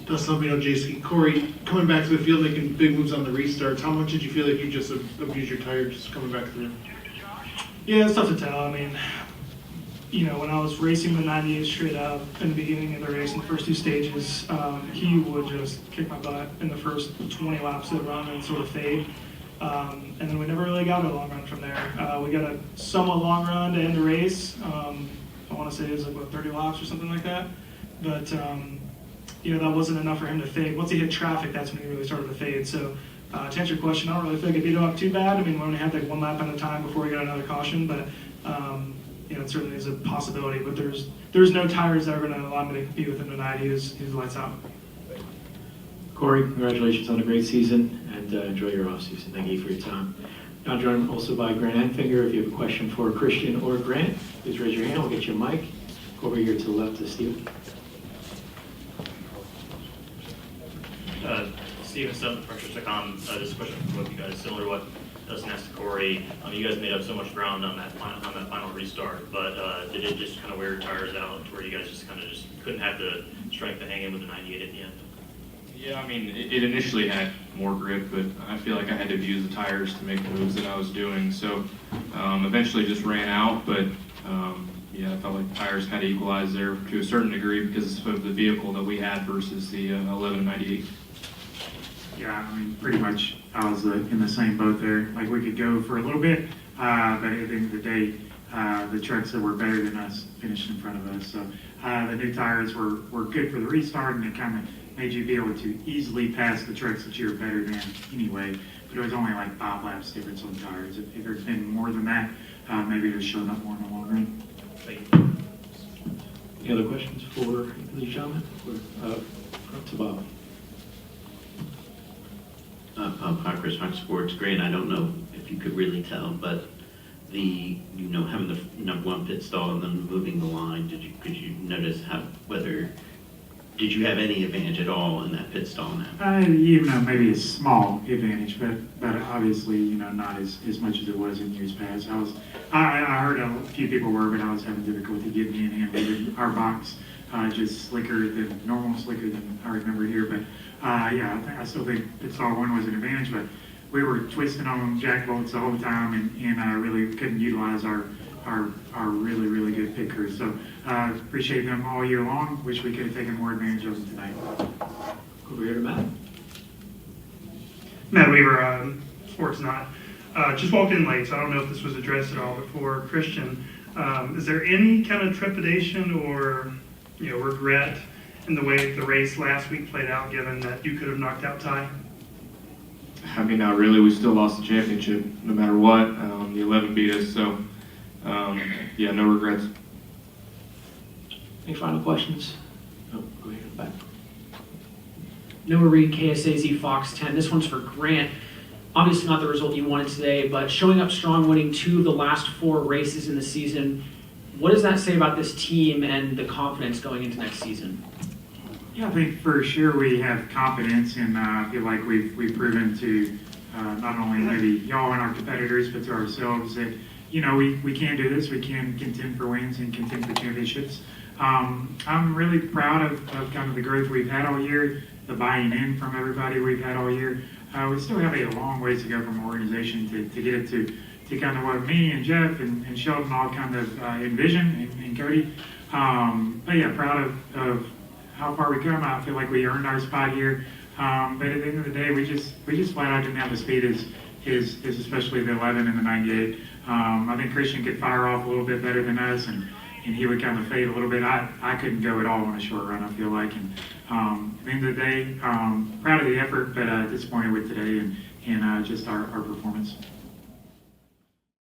Dustin Albino, Jason Corey, coming back to the field, making big moves on the restarts. How much did you feel like you just abused your tire just coming back through? Yeah, it's tough to tell. I mean, when I was racing the 98 straight up in the beginning of the race in the first two stages, he would just kick my butt in the first 20 laps of the run and sort of fade. And then we never really got a long run from there. We got a somewhat long run to end the race. I want to say it was like, 30 laps or something like that. But, that wasn't enough for him to fade. Once he hit traffic, that's when he really started to fade. So to answer your question, I don't really feel like I beat him up too bad. I mean, we only had like one lap at a time before we got another caution. But, it certainly is a possibility. But there's no tires that are going to allow me to compete with him tonight. He was lights out. Corey, congratulations on a great season, and enjoy your off-season. Thank you for your time. Now joined also by Grant Enfinger. If you have a question for Christian or Grant, please raise your hand. We'll get you a mic. Go over here to the left to Steve. Steven Stone, Pressure.com. This question for both you guys, similar to what Dustin asked Corey. You guys made up so much ground on that final restart, but did it just kind of wear your tires out to where you guys just couldn't have the strength to hang in with the 98 at the end? Yeah, I mean, it initially had more grip, but I feel like I had to abuse the tires to make the moves that I was doing. So eventually just ran out, but yeah, I felt like the tires had to equalize there to a certain degree because of the vehicle that we had versus the 1198. Yeah, I mean, pretty much I was in the same boat there. Like, we could go for a little bit, but at the end of the day, the trucks that were better than us finished in front of us. So the new tires were good for the restart, and it kind of made you be able to easily pass the trucks that you were better than anyway. But it was only like 5 laps difference on tires. If there'd been more than that, maybe it was showing up more in the long run. Thank you. Any other questions for these gentlemen? Up to Bob. Hi, Chris, Fox Sports. Grant, I don't know if you could really tell, but having the number one pit stall and then moving the line, could you notice did you have any advantage at all in that pit stall now? Maybe a small advantage, but obviously, not as much as it was in years past. I heard a few people were, but I was having difficulty getting in and leaving our box just slicker than normal, slicker than I remember here. But I still think pit stall 1 was an advantage, but we were twisting on jack bolts the whole time and really couldn't utilize our really, really good pit crews. So appreciate them all year long. Wish we could have taken more advantage of them tonight. Over here to Matt. Matt Weaver, Sports Not. Just walked in late, so I don't know if this was addressed at all before. Christian, is there any kind of trepidation or regret in the way the race last week played out, given that you could have knocked out Ty? I mean, not really. We still lost the championship no matter what. The 11 beat us, so yeah, no regrets. Any final questions? Oh, go ahead in the back. Noah Reed, KSAZ Fox 10. This one's for Grant. Obviously not the result you wanted today, but showing up strong, winning 2 of the last 4 races in the season. What does that say about this team and the confidence going into next season? Yeah, I think for sure we have confidence, and I feel like we've proven to not only maybe y'all and our competitors, but to ourselves that we can do this. We can contend for wins and contend for championships. I'm really proud of kind of the growth we've had all year, the buying in from everybody we've had all year. We still have a long ways to go from an organization to get it to kind of what me and Jeff and Sheldon all kind of envision, and Cody. But yeah, proud of how far we come. I feel like we earned our spot here. But at the end of the day, we just flat out didn't have the speed as especially the 11 and the 98. I think Christian could fire off a little bit better than us, and he would kind of fade a little bit. I couldn't go at all on a short run, I feel like. And at the end of the day, proud of the effort, but disappointed with today and just our performance.